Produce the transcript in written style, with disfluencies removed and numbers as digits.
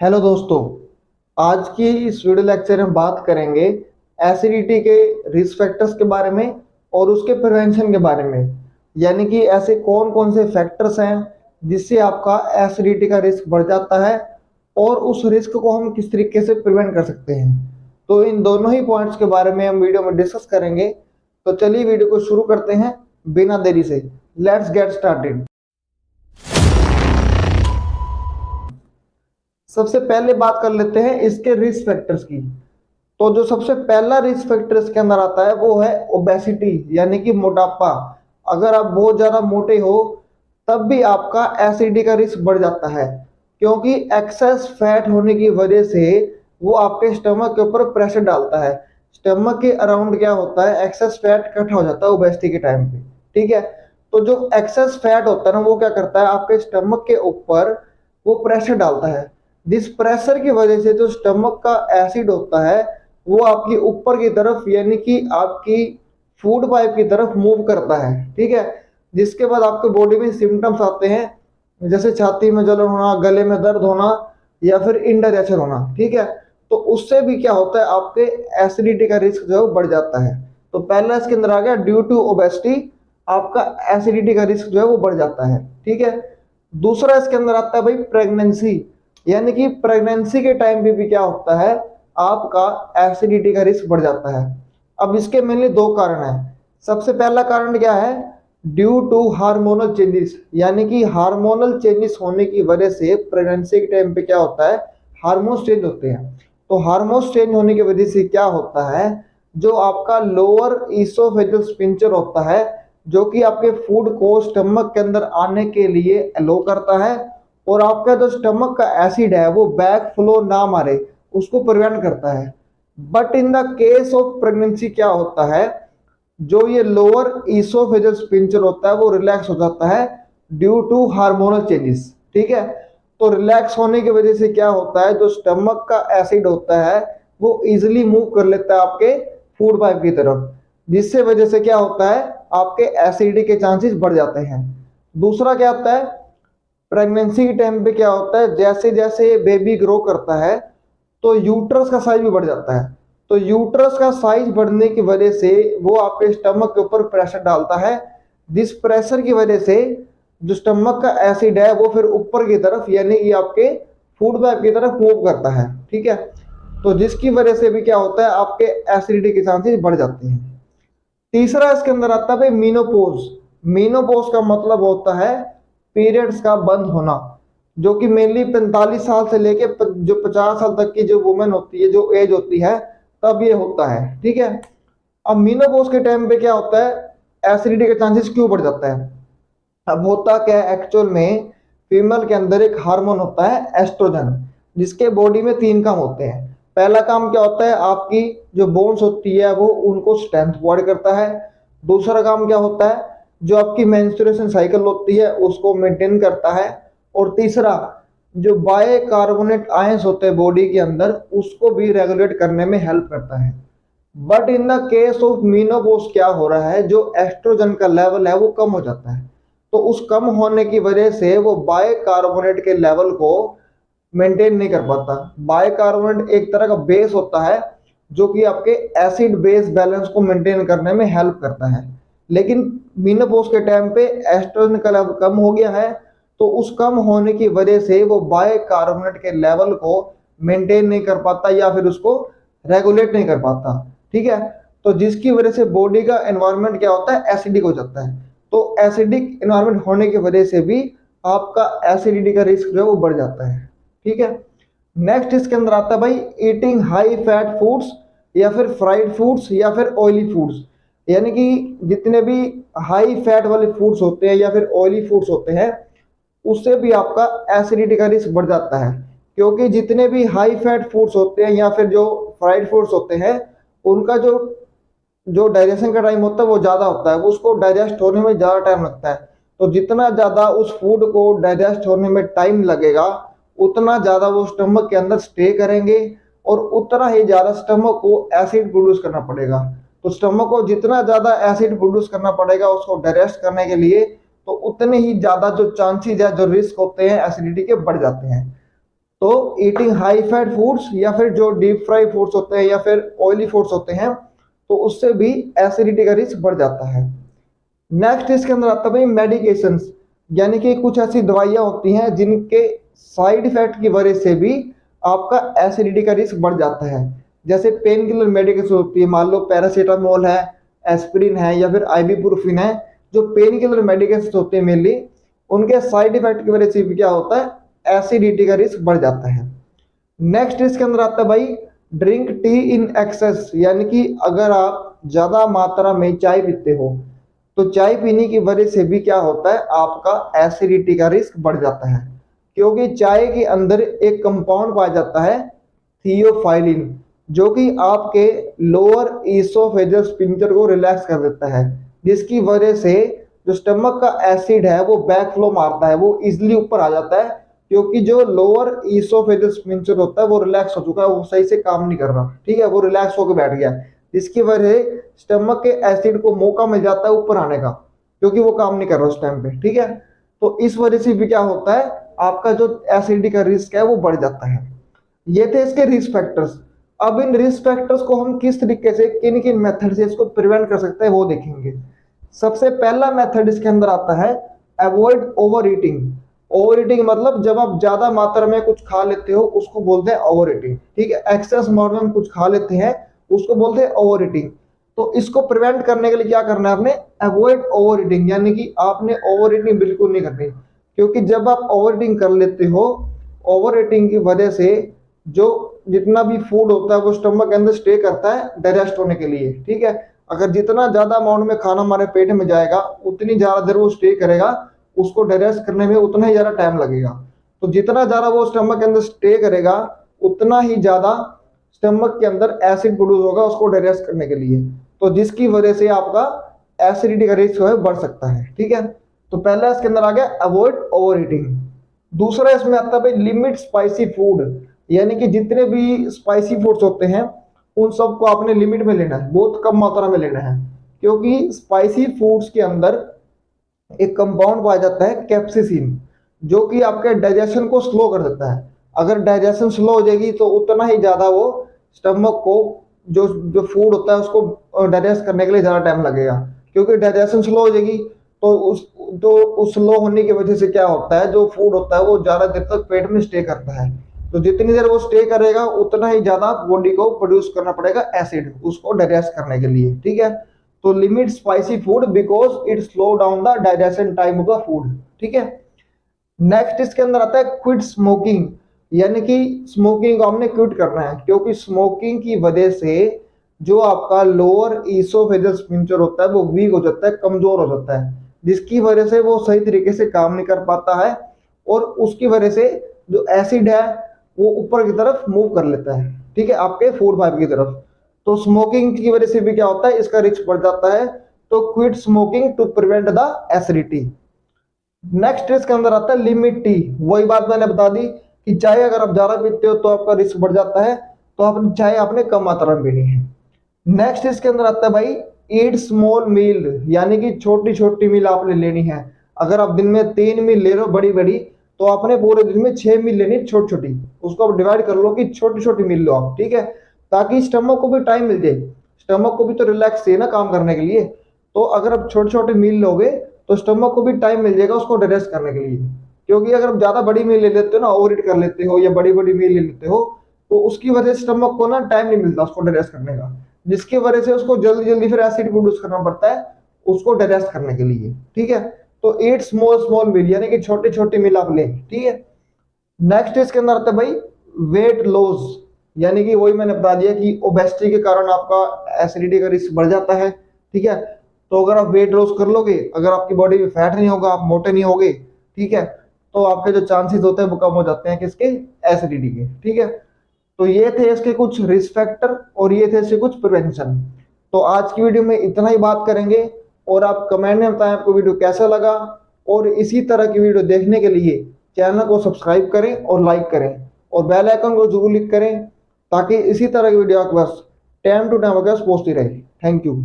Hello दोस्तों। आज की इस वीडियो लेक्चर में बात करेंगे एसिडिटी के रिस्क फैक्टर्स के बारे में और उसके प्रिवेंशन के बारे में। यानी कि ऐसे कौन कौन से फैक्टर्स हैं जिससे आपका एसिडिटी का रिस्क बढ़ जाता है और उस रिस्क को हम किस तरीके से प्रिवेंट कर सकते हैं। तो इन दोनों ही पॉइंट्स के बारे में हम वीडियो में डिस्कस करेंगे। तो चलिए वीडियो को शुरू करते हैं बिना देरी से। Let's get started. सबसे पहले बात कर लेते हैं इसके रिस्क फैक्टर्स की। तो जो सबसे पहला रिस्क फैक्टर इसके अंदर आता है वो है ओबेसिटी, यानी कि मोटापा। अगर आप बहुत ज्यादा मोटे हो तब भी आपका एसिडिटी का रिस्क बढ़ जाता है, क्योंकि एक्सेस फैट होने की वजह से वो आपके स्टमक के ऊपर प्रेशर डालता है। स्टमक के अराउंड क्या होता है, एक्सेस फैट इकट्ठा हो जाता है ओबेसिटी के टाइम पे। ठीक है, तो जो एक्सेस फैट होता है ना वो क्या करता है, आपके स्टमक के ऊपर वो प्रेशर डालता है। जिस प्रेशर की वजह से जो स्टमक का एसिड होता है वो आपकी ऊपर की तरफ यानी कि आपकी फूड पाइप की तरफ मूव करता है। ठीक है, जिसके बाद आपके बॉडी में सिम्टम्स आते हैं, जैसे छाती में जलन होना, गले में दर्द होना या फिर इंडाइजेशन होना। ठीक है, तो उससे भी क्या होता है, आपके एसिडिटी का रिस्क जो है बढ़ जाता है। तो पहला इसके अंदर आ गया ड्यू टू ओबेसिटी, आपका एसिडिटी का रिस्क जो है वो बढ़ जाता है। ठीक है, दूसरा इसके अंदर आता है भाई प्रेगनेंसी, यानी कि प्रेगनेंसी के टाइम पे भी क्या होता है, आपका एसिडिटी का रिस्क बढ़ जाता है। अब इसके मेनली दो कारण है। सबसे पहला कारण क्या है, ड्यू टू हार्मोनल चेंजेस, यानी कि हार्मोनल चेंजेस होने की वजह से प्रेगनेंसी के टाइम पे क्या होता है, हार्मोन्स चेंज होते हैं। तो हार्मोन्स चेंज होने की वजह से क्या होता है, जो आपका लोअर ईसोफेगल स्फिंक्टर होता है, जो कि आपके फूड को स्टमक के अंदर आने के लिए अलो करता है और आपका जो स्टमक का एसिड है वो बैक फ्लो ना मारे, उसको प्रिवेंट करता है। But in the case of pregnancy क्या होता है, जो ये लोअर ईसोफेगल स्फिंक्टर होता है वो रिलैक्स हो जाता है ड्यू टू हार्मोनल चेंजेस। ठीक है, तो रिलैक्स होने की वजह से क्या होता है, जो स्टमक का एसिड होता है वो इजिली मूव कर लेता है आपके फूड पाइप की तरफ, जिससे वजह से क्या होता है, आपके एसिडिटी के चांसेस बढ़ जाते हैं। दूसरा क्या होता है, प्रेगनेंसी के टाइम पे क्या होता है, जैसे जैसे बेबी ग्रो करता है तो यूट्रस का साइज भी बढ़ जाता है। तो यूट्रस का साइज बढ़ने की वजह से वो आपके स्टमक के ऊपर प्रेशर डालता है, जिस प्रेशर की वजह से जो स्टमक का एसिड है वो फिर ऊपर की तरफ यानी कि आपके फूड पाइप की तरफ मूव करता है। ठीक है, तो जिसकी वजह से भी क्या होता है, आपके एसिडिटी के चांसेस बढ़ जाते हैं। तीसरा इसके अंदर आता है भाई मीनोपोज। मीनोपोज का मतलब होता है पीरियड्स का बंद होना, जो कि मेनली 45 साल से लेके जो 50 साल तक की जो वुमेन होती है, जो एज होती है, तब ये होता है। ठीक है, अब मीनोपोज के टाइम पे क्या होता है, एसिडिटी के चांसेस क्यों बढ़ जाता है। अब होता क्या है, एक्चुअल में फीमेल के अंदर एक हार्मोन होता है एस्ट्रोजन, जिसके बॉडी में तीन काम होते हैं। पहला काम क्या होता है, आपकी जो बोन्स होती है वो उनको स्ट्रेंथ प्रोवाइड करता है। दूसरा काम क्या होता है, जो आपकी मेंस्ट्रुएशन साइकिल होती है उसको मेंटेन करता है। और तीसरा, जो बाइकार्बोनेट आयंस होते हैं बॉडी के अंदर, उसको भी रेगुलेट करने में हेल्प करता है। But in the case of menopause क्या हो रहा है, जो एस्ट्रोजन का लेवल है वो कम हो जाता है। तो उस कम होने की वजह से वो बाइकार्बोनेट के लेवल को मेंटेन नहीं कर पाता। बाइकार्बोनेट एक तरह का बेस होता है जो कि आपके एसिड बेस बैलेंस को मेंटेन करने में हेल्प करता है। लेकिन मेनोपॉज के टाइम पे एस्ट्रोजन का लेवल कम हो गया है, तो उस कम होने की वजह से वो बाइकार्बोनेट के लेवल को मेंटेन नहीं कर पाता या फिर उसको रेगुलेट नहीं कर पाता। ठीक है, तो जिसकी वजह से बॉडी का एनवायरनमेंट क्या होता है, एसिडिक हो जाता है। तो एसिडिक एनवायरनमेंट होने की वजह से भी आपका एसिडिटी का रिस्क जो है वो बढ़ जाता है। ठीक है, नेक्स्ट इसके अंदर आता है भाई ईटिंग हाई फैट फूड्स या फिर फ्राइड फूड्स या फिर ऑयली फूड्स। यानी कि जितने भी हाई फैट वाले फूड्स होते हैं या फिर ऑयली फूड्स होते हैं, उससे भी आपका एसिडिटी का रिस्क बढ़ जाता है। क्योंकि जितने भी हाई फैट फूड्स होते हैं या फिर जो फ्राइड फूड्स होते हैं, उनका जो जो डाइजेशन का टाइम होता है वो ज़्यादा होता है, उसको डाइजेस्ट होने में ज़्यादा टाइम लगता है। तो जितना ज़्यादा उस फूड को डाइजेस्ट होने में टाइम लगेगा, उतना ज़्यादा वो स्टमक के अंदर स्टे करेंगे और उतना ही ज़्यादा स्टमक को एसिड प्रोड्यूस करना पड़ेगा। तो स्टमक को जितना ज़्यादा एसिड प्रोड्यूस करना पड़ेगा उसको डाइजेस्ट करने के लिए, तो उतने ही ज़्यादा जो चांसेस है, जो रिस्क होते हैं एसिडिटी के, बढ़ जाते हैं। तो ईटिंग हाई फैट फूड्स या फिर जो डीप फ्राई फूड्स होते हैं या फिर ऑयली फूड्स होते हैं, तो उससे भी एसिडिटी का रिस्क बढ़ जाता है। नेक्स्ट इसके अंदर आता है भाई मेडिकेशंस, यानी कि कुछ ऐसी दवाइयाँ होती हैं जिनके साइड इफेक्ट की वजह से भी आपका एसिडिटी का रिस्क बढ़ जाता है। जैसे पेन किलर मेडिकेशन होती है, मान लो पैरासीटामोल है, एस्पिरिन है या फिर आइबुप्रोफिन है, जो पेन किलर मेडिकेशन होते हैं मेनली, उनके साइड इफेक्ट की वजह से भी क्या होता है, एसिडिटी का रिस्क बढ़ जाता है। नेक्स्ट इसके अंदर आता है भाई ड्रिंक टी इन एक्सेस, यानी कि अगर आप ज्यादा मात्रा में चाय पीते हो तो चाय पीने की वजह से भी क्या होता है, आपका एसिडिटी का रिस्क बढ़ जाता है। क्योंकि चाय के अंदर एक कंपाउंड पाया जाता है थियोफाइलिन, जो कि आपके लोअर ईसोफेजस स्फिंक्टर को रिलैक्स कर देता है, जिसकी वजह से जो स्टमक का एसिड है वो बैक फ्लो मारता है, वो इजिली ऊपर आ जाता है। क्योंकि जो लोअर ईसोफेजस स्फिंक्टर होता है वो रिलैक्स हो चुका है, वो सही से काम नहीं कर रहा, ठीक है, वो रिलैक्स होकर बैठ गया, जिसकी वजह स्टमक के एसिड को मौका मिल जाता है ऊपर आने का, क्योंकि वो काम नहीं कर रहा उस टाइम पे, ठीक है। तो इस वजह से भी क्या होता है, आपका जो एसिडिटी का रिस्क है वो बढ़ जाता है। ये थे इसके रिस्क फैक्टर्स। अब इन रिस्क फैक्टर्स को हम किस तरीके से, किन किन मेथड से इसको प्रिवेंट कर सकते हैं वो देखेंगे। सबसे पहला मेथड इसके अंदर आता है avoid over eating. Over eating मतलब जब आप ज्यादा मात्रा में कुछ खा लेते हो उसको बोलते हैं ओवर ईटिंग, ठीक है। एक्सेस अमाउंट में कुछ खा लेते हैं उसको बोलते हैं ओवर ईटिंग। तो इसको प्रिवेंट करने के लिए क्या करना है आपने, अवॉइड ओवर ईटिंग, यानी कि आपने ओवर ईटिंग बिल्कुल नहीं करनी। क्योंकि जब आप ओवर ईटिंग कर लेते हो, ओवर ईटिंग की वजह से जो जितना भी फूड होता है वो स्टमक के अंदर स्टे करता है डाइजेस्ट होने के लिए, ठीक है। अगर जितना ज्यादा अमाउंट में खाना हमारे पेट में जाएगा उतनी ज्यादा देर वो स्टे करेगा, उसको डाइजेस्ट करने में उतना ही ज्यादा टाइम लगेगा। तो जितना ज्यादा वो स्टमक के अंदर स्टे करेगा उतना ही ज्यादा स्टमक के अंदर एसिड प्रोड्यूस होगा उसको डाइजेस्ट करने के लिए, तो जिसकी वजह से आपका एसिडिटी का रिस्क है बढ़ सकता है, ठीक है। तो पहला इसके अंदर आ गया अवॉइड ओवर ईटिंग। दूसरा इसमें आता है भाई लिमिट स्पाइसी फूड, यानी कि जितने भी स्पाइसी फूड्स होते हैं उन सबको आपने लिमिट में लेना है, बहुत कम मात्रा में लेना है। क्योंकि स्पाइसी फूड्स के अंदर एक कंपाउंड पाया जाता है कैप्सिसिन, जो कि आपके डाइजेशन को स्लो कर देता है। अगर डाइजेशन स्लो हो जाएगी तो उतना ही ज्यादा वो स्टमक को जो जो फूड होता है उसको डाइजेस्ट करने के लिए ज्यादा टाइम लगेगा। क्योंकि डाइजेशन स्लो हो जाएगी तो उस स्लो होने की वजह से क्या होता है, जो फूड होता है वो ज्यादा देर तक पेट में स्टे करता है। तो जितनी देर वो स्टे करेगा उतना ही ज्यादा बॉडी को प्रोड्यूस करना पड़ेगा एसिड उसको डाइजेस्ट करने के लिए, ठीक है। तो limit spicy food because it slow down the digestion time of the food, ठीक है। नेक्स्ट इसके अंदर आता है क्विट स्मोकिंग, यानी कि स्मोकिंग को हमने क्विट करना है। क्योंकि स्मोकिंग की वजह से जो आपका लोअर ईसोफेजस स्फिंक्टर होता है वो वीक हो जाता है, कमजोर हो जाता है, जिसकी वजह से वो सही तरीके से काम नहीं कर पाता है और उसकी वजह से जो एसिड है वो ऊपर की तरफ मूव कर लेता है, ठीक है, आपके फूड पाइप की तरफ। तो स्मोकिंग की वजह से भी क्या होता है, इसका रिस्क बढ़ जाता है। तो quit smoking to prevent the acidity. Next इसके अंदर आता है लिमिट टी। वही बात मैंने बता दी कि चाय अगर आप ज्यादा पीते हो तो आपका रिस्क बढ़ जाता है, तो आप चाय आपने कम मात्रा में पीनी है। नेक्स्ट इसके अंदर आता है भाई ईट स्मॉल मील, यानी कि छोटी छोटी मील आपने लेनी है। अगर आप दिन में 3 मील ले रहे हो बड़ी बड़ी, तो आपने पूरे दिन में 6 मील लेनी छोटी छोटी, उसको आप डिवाइड कर लो कि छोटी छोटी मील लो आप, ठीक है, ताकि स्टमक को भी टाइम मिल जाए। स्टमक को भी तो रिलैक्स चाहिए ना काम करने के लिए। तो अगर आप छोटे छोटे मील लोगे तो स्टमक को भी टाइम मिल जाएगा उसको डाइजेस्ट करने के लिए। क्योंकि अगर आप ज्यादा बड़ी मील ले लेते हो ना, ओवर ईट कर लेते हो या बड़ी बड़ी मील ले लेते हो, तो उसकी वजह से स्टमक को ना टाइम नहीं मिलता उसको डाइजेस्ट करने का, जिसकी वजह से उसको जल्दी जल्दी फिर एसिड प्रोड्यूस करना पड़ता है उसको डाइजेस्ट करने के लिए, ठीक है। तो 8 स्मॉल स्मॉल मील, यानी कि छोटी छोटी मील आप लें, ठीक है। नेक्स्ट इसके अंदर आता है भाई वेट लॉस, यानी कि वही मैंने बता दिया कि ओबेसिटी के कारण आपका एसिडिटी का रिस्क बढ़ जाता है, ठीक है। तो अगर आप वेट लॉस कर लोगे, अगर आपकी बॉडी में फैट नहीं होगा, आप मोटे नहीं होगे, ठीक है, तो आपके जो चांसेस होते हैं वो कम हो जाते हैं किसके, एसिडिटी के, ठीक है। तो ये थे इसके कुछ रिस्क फैक्टर और ये थे इसके कुछ प्रिवेंशन। तो आज की वीडियो में इतना ही बात करेंगे और आप कमेंट में बताएं आपको वीडियो कैसा लगा। और इसी तरह की वीडियो देखने के लिए चैनल को सब्सक्राइब करें और लाइक करें और बेल आइकन को जरूर क्लिक करें, ताकि इसी तरह की वीडियो आपके पास टाइम टू टाइम आपके पास पहुंचती रहे। Thank you.